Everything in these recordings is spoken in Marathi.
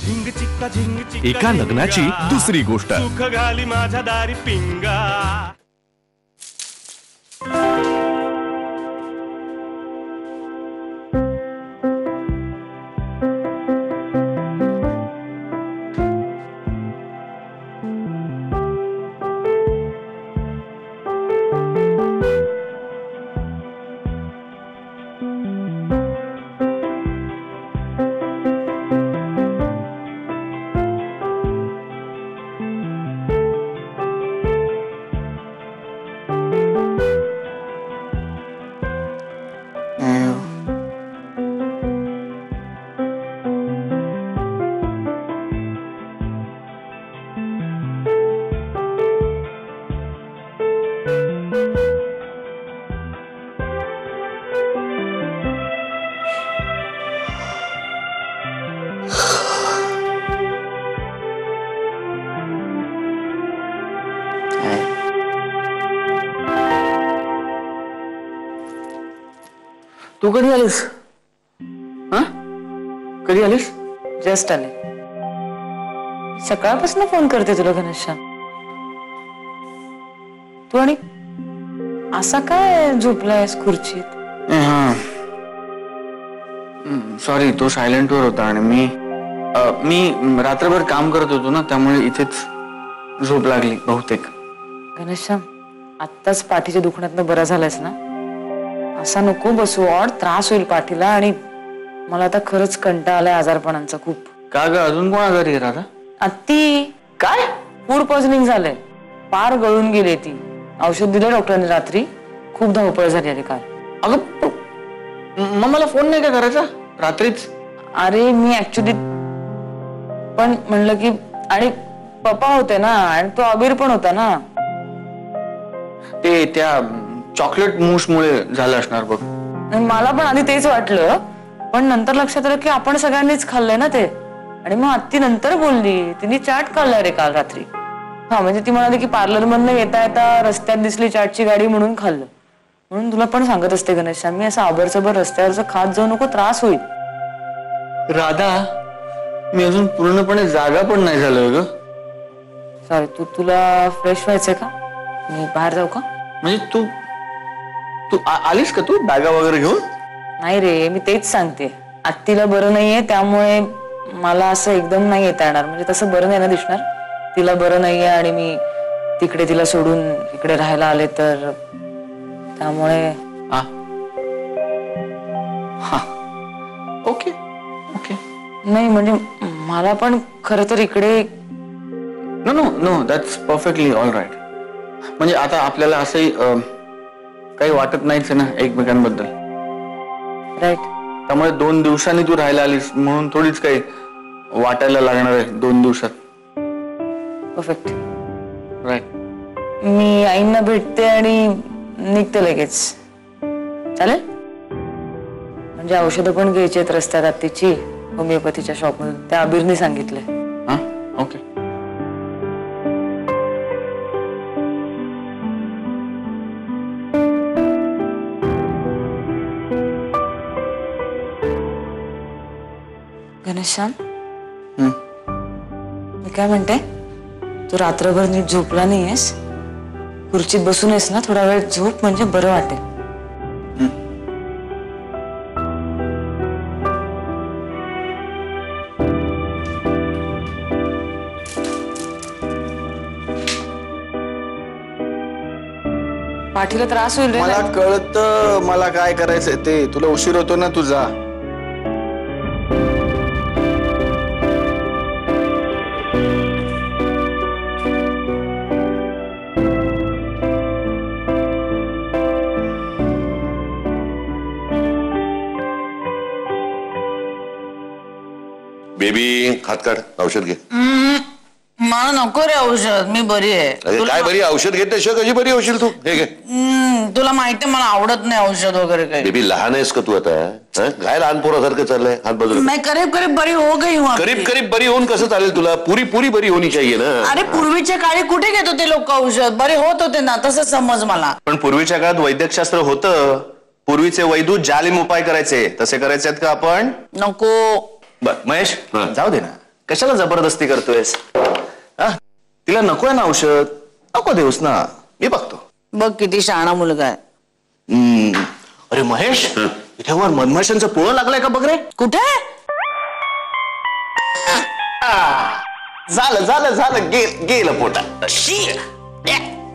एका लग्नाची दुसरी गोष्ट. सुख घाली माझ्या दारी पिंगा. तू कधी आलीस? कधी आलीस? जस्ट आले. सकाळपासून फोन करते तुला घनश्याम. तू आणि असा काय झोपलायस खुर्चीत? सॉरी, तो सायलेंट वर होता आणि मी रात्रभर काम करत होतो ना, त्यामुळे इथेच झोप लागली बहुतेक. घनश्याम, आत्ताच पाठीच्या दुखण्यातनं बरा झालायस ना? असा नको बसू, ऑड त्रास होईल पाठीला. आणि मला आता खरंच कंटाळा आलाय आजारपणांचा खूप. का ग, अजून कोण आजारी आहे राधा? अत्ती. काय? फूड पॉइझनिंग झालंय, पार गळून गेली ती. औषध दिलं डॉक्टरांनी रात्री. खूप धावपळ झाली अरे काल. अगं मग मला फोन नाही का करायचा रात्रीच? अरे मी ऍक्च्युली पण म्हणलं की, आणि पप्पा होते ना, आणि तो अबीर पण होता ना. ते त्या चॉकलेट मूस मुळे झालं असणार बघ. मला पण आधी तेच वाटलं, पण नंतर लक्षात आलं की आपण सगळ्यांनीच खाल्लंय ना ते. आणि मग आत्ती नंतर बोलली, तिने चाट खाल्लाय रे काल रात्री. हा म्हणजे ती म्हणाली की पार्लर मधनं येता येता रस्त्यात दिसली चाटची गाडी म्हणून खाल्लं. म्हणून तुला पण सांगत असते घनश्याम, मी असं आबरसबर रस्त्यावरचं खात जाऊ नको, त्रास होईल. राधा, मी अजून पूर्णपणे जागा पण नाही झालोय ग. सॉरी, तुला फ्रेश व्हायचंय का? मी बाहेर जाऊ का? म्हणजे तू आलीस का? तू बॅगा वगैरे घेऊन? नाही रे, मी तेच सांगते. आत्तीला बरं नाहीये, त्यामुळे मला असं एकदम नाही येता येणार. म्हणजे तसं बरं नाही ना दिसणार. तिला बरं नाहीये आणि मी तिकडे तिला सोडून इकडे राहायला आले तर, त्यामुळे ओके ओके. नाही म्हणजे मला पण खरं तर इकडे. No no no, that's perfectly all right. म्हणजे आता आपल्याला असंही काही वाटत नाहीच ना एकमेकांबद्दल, राईट. त्यामुळे 2 दिवसांनी तू राहायला आलीस म्हणून थोडीच काही वाटायला लागणार आहे 2 दिवसात. परफेक्ट. राईट. मी आईंना भेटते आणि निघते लगेच. चालेल? म्हणजे औषधं पण घ्यायची आहेत रस्त्यात आत्तीची, होमिओपॅथीच्या शॉपमधून. त्या अबीरने सांगितलंय. ओके. घनश्याम, मी काय म्हणते, तू रात्रभर नीट झोपला नाहीयेस. खुर्चीत बसून आहेस ना, थोडा वेळ झोप, म्हणजे बरं वाटेल. पाठीला त्रास होईल रे. मला कळतं मला काय करायचंय ते. तुला उशीर होतो ना, तुझा. बेबी, हात काढ, औषध घे. मला नको रे औषध, मी बरी आहे. काय बरी? औषध घेतल्याशिवाय कशी बरी होशील तू? हे घे. तुला माहिती मला आवडत नाही औषध वगैरे काही. बेबी, लहान आहेस का तू आता? काय लहान पोरासारखं चाललंय? हात बाजूला. मैं करीब करीब बरी हो गई हूँ. करीब करीब बरी होऊन कसं चालेल तुला? पुरी पुरी बरी होणी चाहिए ना. अरे पूर्वीच्या काळी कुठे घेत होते लोक औषध? बरे होत होते ना, तसं समज मला. पण पूर्वीच्या काळात वैद्यकशास्त्र होतं. पूर्वीचे वैद्य जालिम उपाय करायचे, तसे करायचे आहेत का आपण? नको. बर महेश, जाऊ दे ना. कशाला जबरदस्ती करतोयस? हा? तिला नकोय ना औषध, नको देऊस ना, मी बघतो. बघ किती शहाणा मुलगा आहे. अरे महेश, इथे वर मधमाशांचं पोळं लागलंय का बघ रे. कुठे? झालं झालं झालं, गेलं पोटात.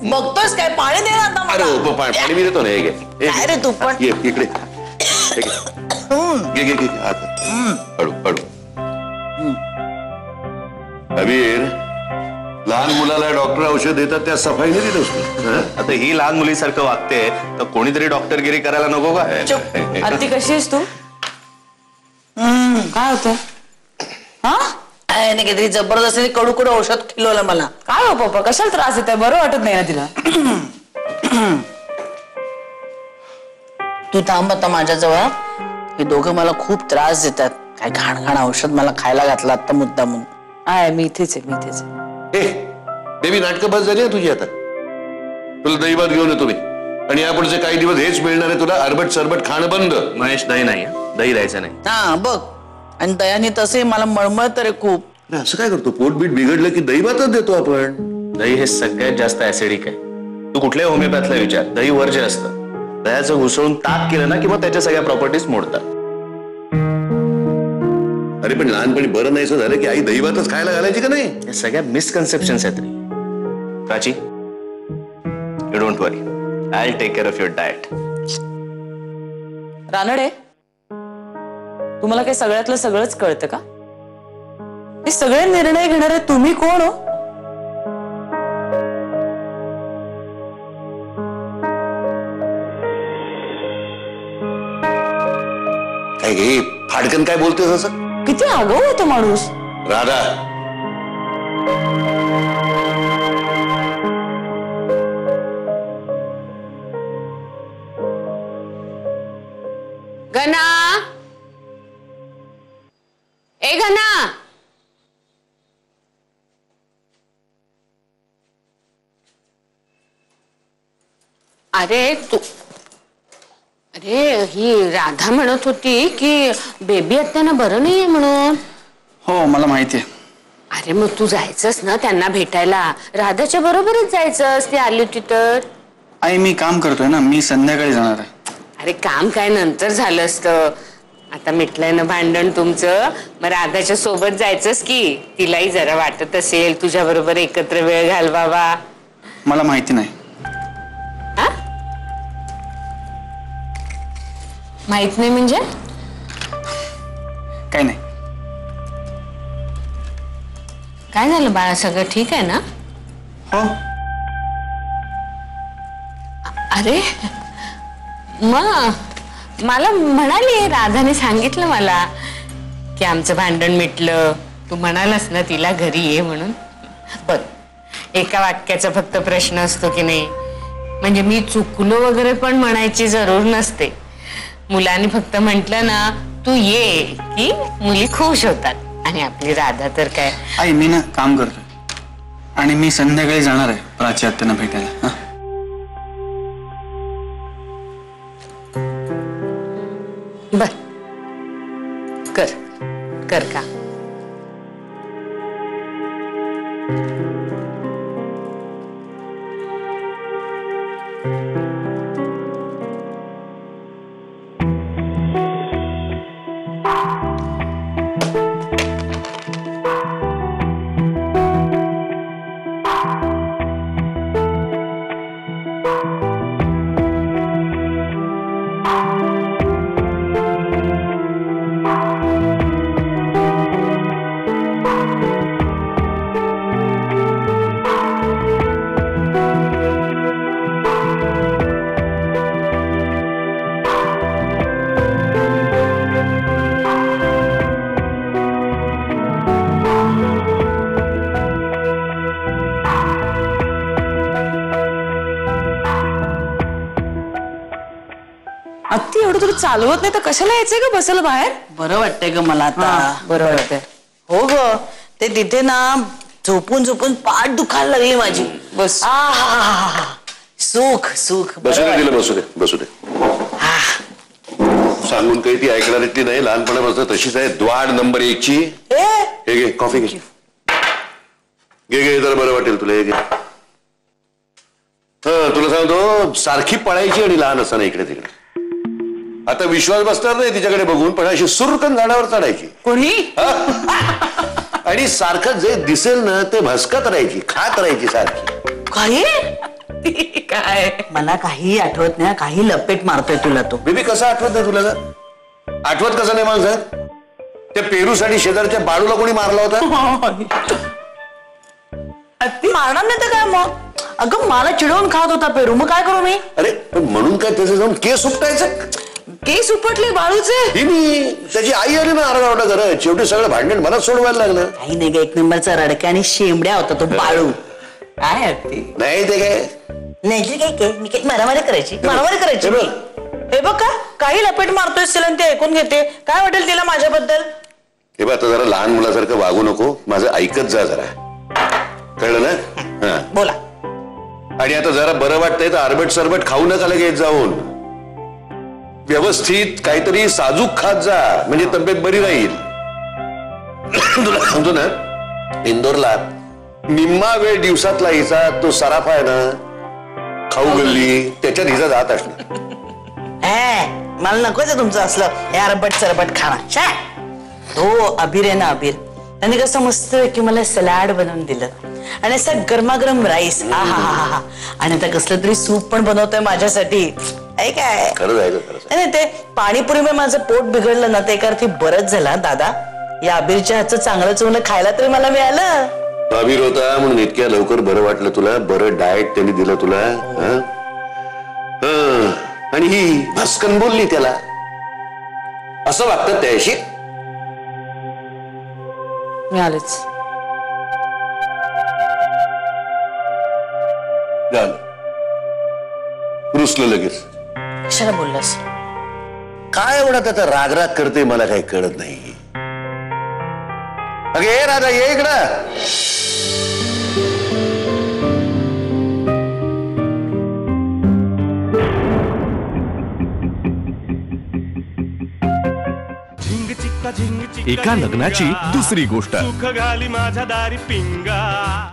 बघतोस काय? पाणी दे ना आता अरे मला. पाणी मी देतो ना. हे घे. काय रे तू पण? ये इकडे. हे घे. घे घे घे हात. हळू हळू. कबीर, लहान मुलाला डॉक्टर औषध देतात त्या सफाईने देतोस तू. आता ही लहान मुलीसारखं वागते तर कोणीतरी डॉक्टरगिरी करायला नको का? आत्ती कशी आहेस तू? काय होतं? हा नाही काहीतरी जबरदस्तीने कडू कडू औषध खिलवलं मला. काय हो पप्पा, कशाला त्रास येत आहे? बरं वाटत नाही ना तिला? तू थांब आता माझ्याजवळ. हे दोघं मला खूप त्रास देतात. काय घाण औषध मला खायला घातलं आता मुद्दामून. आहे, मी इथेच आहे, मी इथेच आहे. बेबी, नाटकं बस झाली तुझी आता. तुला दही भात घेऊन येतो मी, आणि यापुढचे काही दिवस हेच मिळणार आहे तुला. अरबट सरबट खाणं बंद. महेश, दही नाही, दही द्यायचं नाही. हा बघ, आणि दयाने तसे मला मळमळत रे खूप. अरे असं काय करतो? पोटबीट बिघडलं की दही भातच देतो आपण. दही हे सगळ्यात जास्त ऍसिडिक आहे. तू कुठल्याही होमिओपॅथला विचार, दही वर्ज्य असतं. दह्याचं घुसळून ताक केलं ना की मग त्याच्या सगळ्या प्रॉपर्टीज मोडतात. अरे पण लहानपणी बरं नाही असं झालं की आई दही भातच खायला घालायची का नाही? या सगळ्या मिसकन्सेप्शन्स आहेत रे. Prachi, you don't worry, I will take care of your diet. Ranade, तुम्हाला काही सगळ्यातलं सगळंच कळतं का? हे सगळे निर्णय घेणारे तुम्ही कोण हो? काय घे फाडकन, काय बोलतोस असं? किती आगाऊ होतो माणूस. राधा, गना, ए गना, अरे तू, अरे ही राधा म्हणत होती की बेबी आत्याना बरं नाहीये म्हणून. हो, मला माहिती आहे. अरे मग तू जायचंस ना त्यांना भेटायला, राधाच्या बरोबरच जायचंस, ती आली होती तर. आई, मी काम करतोय ना, मी संध्याकाळी जाणार आहे. अरे काम काय नंतर झालं असतं, आता मिटलंय ना भांडण तुमचं, मग राधाच्या सोबत जायचंस की. तिलाही जरा वाटत असेल तुझ्या बरोबर एकत्र वेळ घालवावा. मला माहिती नाही. हा? माहित नाही म्हणजे? काही नाही. काय झालं बाळा, सगळं ठीक आहे ना? हो. अरे मग मला म्हणाली, राधाने सांगितलं मला की आमचं भांडण मिटलं. तू म्हणालास ना तिला घरी ये म्हणून. बघ, एका वाक्याचा फक्त प्रश्न असतो की नाही, म्हणजे मी चुकलो वगैरे पण म्हणायची जरूर नसते. मुलांनी फक्त म्हटलं ना तू ये की मुली खुश होतात. आणि आपली राधा तर काय. आई, मी ना काम करतोय आणि मी संध्याकाळी जाणार आहे प्राची आत्यांना भेटायला. बर, कर कर का. आत्ती, एवढं तुला चालवत नाही तर कशाला यायचंय का बसायला बाहेर? बरं वाटतंय ग मला आता. बरं वाटतंय. हो ग, ते तिथे ना झोपून झोपून पाठ दुखायला लागली माझी. बस. सुख सुख. बसू दे, तिला बसू दे, बसू दे. सांगून काही ती ऐकणारीतली नाही, लहानपणापासून तशीच आहे. द्वाड नंबर 1 ची. हे घे कॉफी घे. घे जरा बरं वाटेल तुला. हे घे. तुला सांगतो सारखी पळायची आणि लहान असताना इकडे तिकडे. आता विश्वास बसणार नाही तिच्याकडे बघून, पण अशी सुरकन झाडावर चढायची. कोणी? आणि सारखं जे दिसेल ना ते भसकत राहायची, खात राहायची सारखी. काही काय मला काही आठवत नाही. काही लपेट मारतोय तुला तो. बेबी कसं आठवत नाही तुला? आठवत कसं नाही मला साहेब? त्या पेरूसाठी शेजारच्या बाळूला कोणी मारला होता? मारणार नाही तर काय मग? अगं मला चिडवून खात होता पेरू, मग काय करू मी? अरे पण म्हणून काय त्याचं जाऊन केस उपटायचं? केस उपटले बाळूचे. त्याची आई आली ना आरडाओरडा करत, शेवटी सगळं भांडण मला सोडवायला लागलं. काही नाही ग, एक नंबरचा रडक्या आणि शेंबड्या होता तो बाळू. काय नाही ते काय नाही काय मी काही मारामारी करायची मी. हे बघ का काही लपेट मारतोय तिला, ते ऐकून घेते. काय वाटेल तिला माझ्याबद्दल? हे बघ आता जरा लहान मुलासारखं वागू नको, माझं ऐकत जा जरा, कळलं ना? हा बोला. आणि आता जरा बरं वाटतंय तर आरबट सरबट खाऊ नका लगेच जाऊन. व्यवस्थित काहीतरी साजूक खात जा, म्हणजे तब्येत बरी राहील. तुला सांगतो ना, इंदोरला निम्मा वेळ दिवसातला हिचा तो सराफा आहे ना, खाऊ गल्ली, त्याच्यात हिचा जात असणार. मला नकोच तुमचं असलं हे अरबट सरबट खाणं. हो अबीर आहे ना, अबीर त्यांनी कसं मस्त की मला सलाड बनवून दिलं आणि असं गरमागरम राईस. हा आणि आता कसलं तरी सूप पण बनवतोय माझ्यासाठी. काय खरंच आहे, नाही ते पाणीपुरीमुळे माझं पोट बिघडलं ना, ते एका अर्थी बरंच झालं दादा. या अबीरच्या हातचं चांगलं चवणं खायला तरी मला मिळालं. अबीर होता म्हणून इतक्या लवकर बरं वाटलं तुला. बरं डाएट त्यांनी दिलं तुला. आणि ही भस्कन बोलली त्याला. असं वागतात त्याशी. मिळालेच. रुसलं लगेच. कशाला बोललास? काय एवढा त्याचा रागराग करते मला काही कळत नाही. अगे ये राधा, ये इकडं. झिंग चिक्का झिंग चिक्का एका लग्नाची दुसरी गोष्ट. सुख घाली माझ्या दारी पिंगा.